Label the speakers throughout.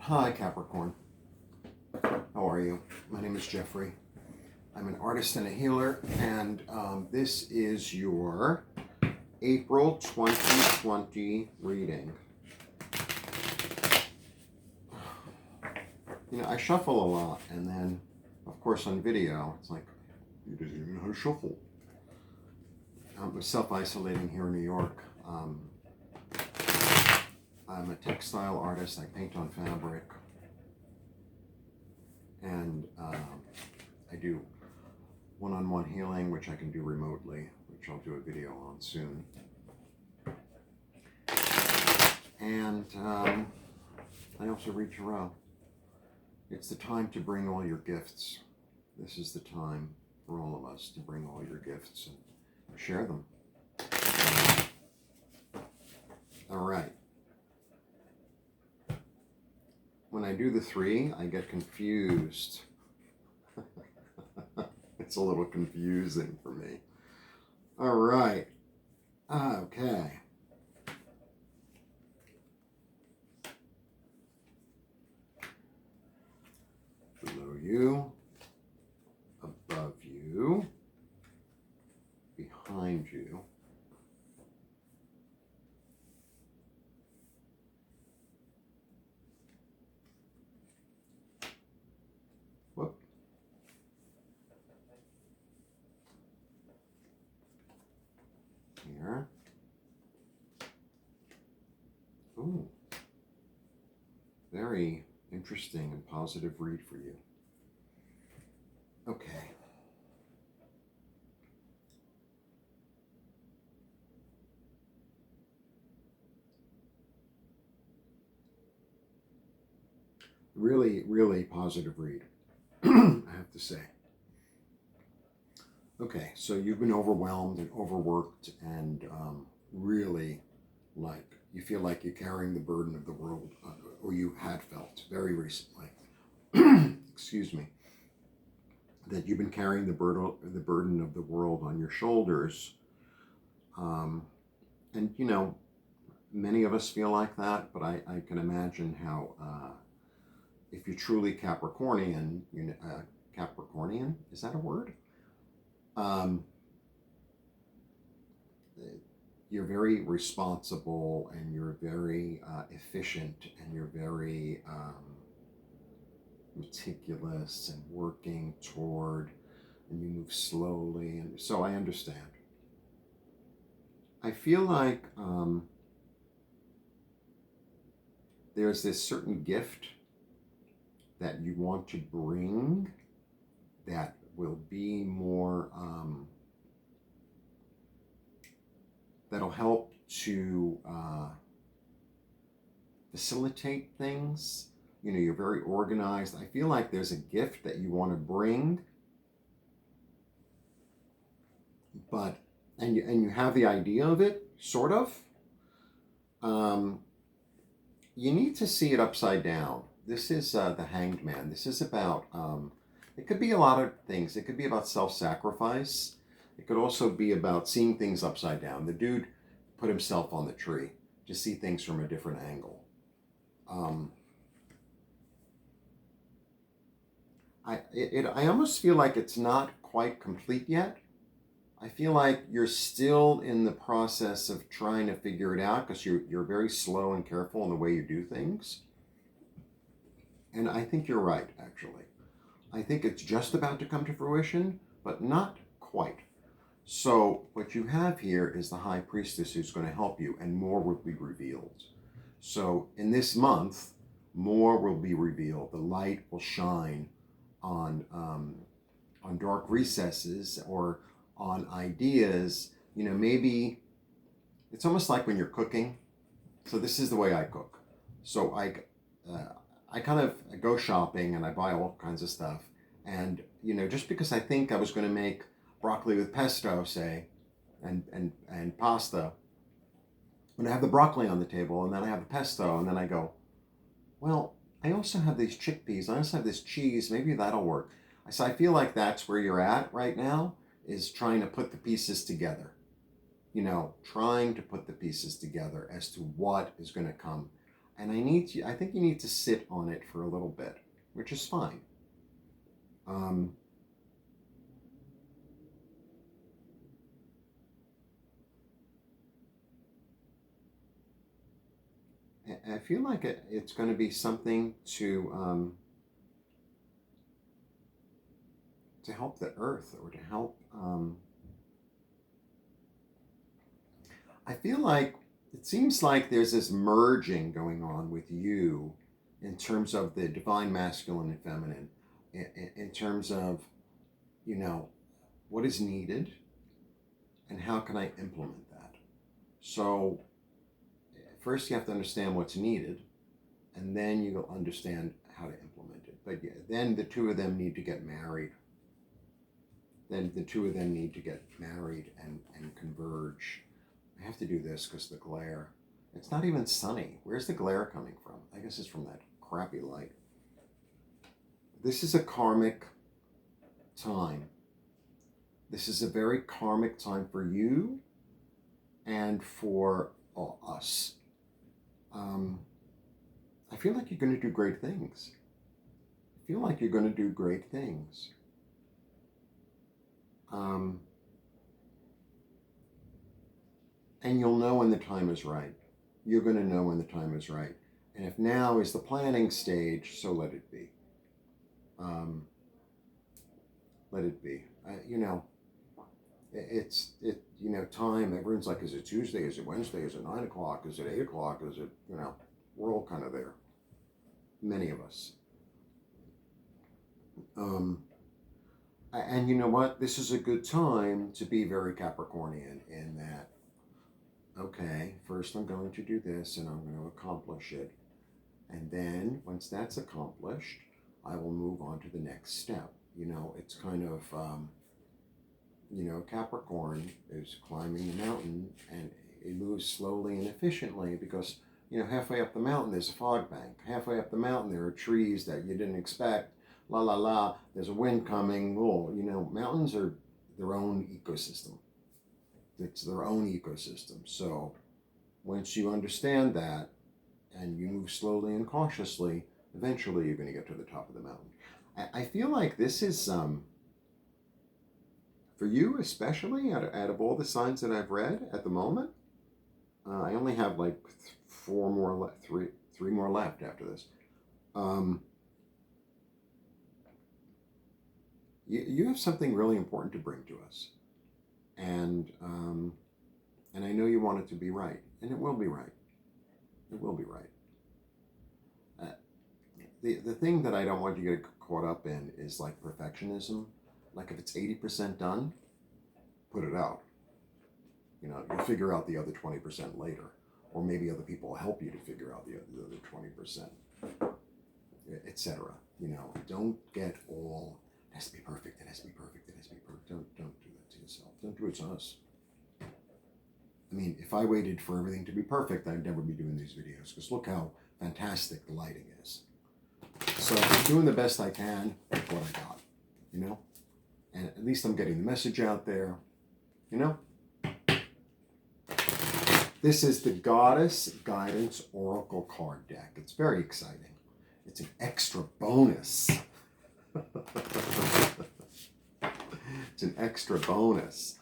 Speaker 1: Hi, Capricorn. How are you? My name is Jeffrey. I'm an artist and a healer, and this is your April 2020 reading. You know, I shuffle a lot, and then, of course, on video, it's like, you didn't even know how to shuffle. I'm self-isolating here in New York. I'm a textile artist. I paint on fabric. And I do one-on-one healing, which I can do remotely, which I'll do a video on soon. And I also read tarot. It's the time to bring all your gifts. This is the time for all of us to bring all your gifts and share them. All right. When I do the 3, I get confused. It's a little confusing for me. All right. Okay. Below you, above you, behind you, whoop, here, ooh, very interesting and positive read for you. Okay. Really, really positive read, I have to say. Okay, so you've been overwhelmed and overworked and really you feel like you're carrying the burden of the world, or you had felt very recently, excuse me, that you've been carrying the burden of the world on your shoulders. And, you know, many of us feel like that, but I can imagine how, if you're truly Capricornian, Capricornian, is that a word? You're very responsible, and you're very efficient, and you're very meticulous and working toward, and you move slowly, and so I understand. I feel like there's this certain gift that you want to bring that will be more, that'll help to facilitate things. You know, you're very organized. I feel like there's a gift that you want to bring, but, and you have the idea of it, sort of. You need to see it upside down. This is the Hanged Man. This is about, it could be a lot of things. It could be about self-sacrifice. It could also be about seeing things upside down. The dude put himself on the tree to see things from a different angle. I almost feel like it's not quite complete yet. I feel like you're still in the process of trying to figure it out, because you're very slow and careful in the way you do things. And I think you're right, actually. I think it's just about to come to fruition, but not quite. So what you have here is the High Priestess, who's going to help you, and more will be revealed. So in this month, more will be revealed. The light will shine on dark recesses, or on ideas. You know, maybe it's almost like when you're cooking. So this is the way I cook. So I kind of go shopping and I buy all kinds of stuff. And, you know, just because I think I was going to make broccoli with pesto, say, and pasta, when I have the broccoli on the table, and then I have the pesto, and then I go, well, I also have these chickpeas, I also have this cheese, maybe that'll work. So I feel like that's where you're at right now, is trying to put the pieces together. You know, trying to put the pieces together as to what is going to come. And I think you need to sit on it for a little bit, which is fine. Um, I feel like it's going to be something to help the earth, or to help. I feel like it seems like there's this merging going on with you in terms of the divine masculine and feminine, in terms of, you know, what is needed and how can I implement that. So first you have to understand what's needed, and then you'll understand how to implement it. But yeah, then the two of them need to get married. Then the two of them need to get married and converge. I have to do this because the glare. It's not even sunny. Where's the glare coming from? I guess it's from that crappy light. This is a karmic time. This is a very karmic time for you and for us. I feel like you're going to do great things. I feel like you're going to do great things. And you'll know when the time is right. You're going to know when the time is right. And if now is the planning stage, so let it be. Let it be. Time. Everyone's like, is it Tuesday? Is it Wednesday? Is it 9 o'clock? Is it 8 o'clock? Is it, we're all kind of there. Many of us. And you know what? This is a good time to be very Capricornian in that, okay, first I'm going to do this and I'm going to accomplish it. And then once that's accomplished, I will move on to the next step. It's kind of, Capricorn is climbing the mountain, and it moves slowly and efficiently because, halfway up the mountain there's a fog bank. Halfway up the mountain there are trees that you didn't expect. La la la, there's a wind coming. Oh, mountains are their own ecosystem. It's their own ecosystem. So once you understand that and you move slowly and cautiously, eventually you're going to get to the top of the mountain. I feel like this is, for you especially, out of all the signs that I've read at the moment, I only have like three more left after this. You have something really important to bring to us, and I know you want it to be right, and it will be right. It will be right. The thing that I don't want you to get caught up in is like perfectionism. Like if it's 80% done, put it out. You'll figure out the other 20% later, or maybe other people will help you to figure out the other 20%, etc. Don't get all, it has to be perfect, it has to be perfect, it has to be perfect. Don't do that to yourself. Don't do it to us. I mean, if I waited for everything to be perfect, I'd never be doing these videos, because look how fantastic the lighting is. So I'm doing the best I can with what I got, and at least I'm getting the message out there, This is the Goddess Guidance Oracle card deck. It's very exciting. It's an extra bonus. It's an extra bonus.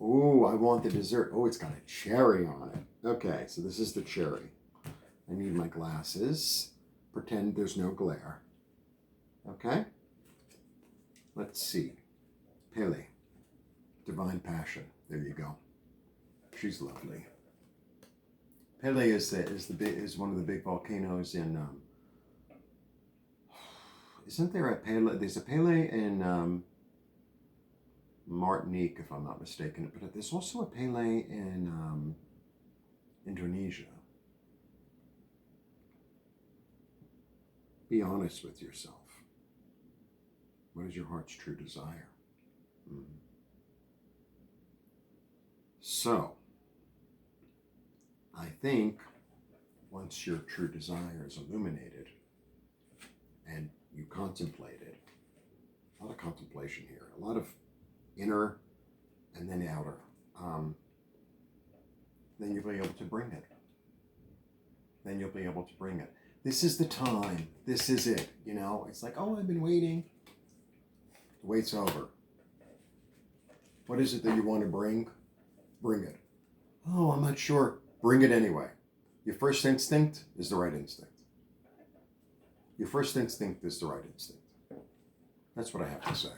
Speaker 1: Ooh, I want the dessert. Oh, it's got a cherry on it. Okay, so this is the cherry. I need my glasses. Pretend there's no glare. Okay? Let's see. Pele. Divine Passion. There you go. She's lovely. Pele is one of the big volcanoes in. Isn't there a Pele? There's a Pele in Martinique, if I'm not mistaken. But there's also a Pele in Indonesia. Be honest with yourself. What is your heart's true desire? So, I think once your true desire is illuminated and you contemplate it, a lot of contemplation here, a lot of inner and then outer, then you'll be able to bring it. then you'll be able to bring it. This is the time. This is it. You know, it's like, oh, I've been waiting. The wait's over. What is it that you want to bring? Bring it. Oh, I'm not sure. Bring it anyway. Your first instinct is the right instinct. Your first instinct is the right instinct. That's what I have to say,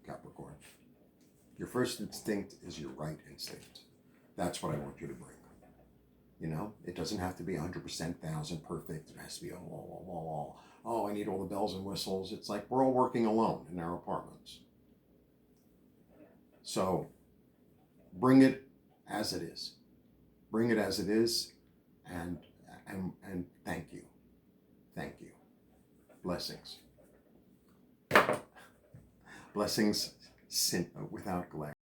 Speaker 1: Capricorn. Your first instinct is your right instinct. That's what I want you to bring. You know, it doesn't have to be 100%, 1,000 perfect. It has to be, oh, I need all the bells and whistles. It's like we're all working alone in our apartments. So bring it as it is. Bring it as it is, and thank you. Thank you. Blessings. Blessings without glare.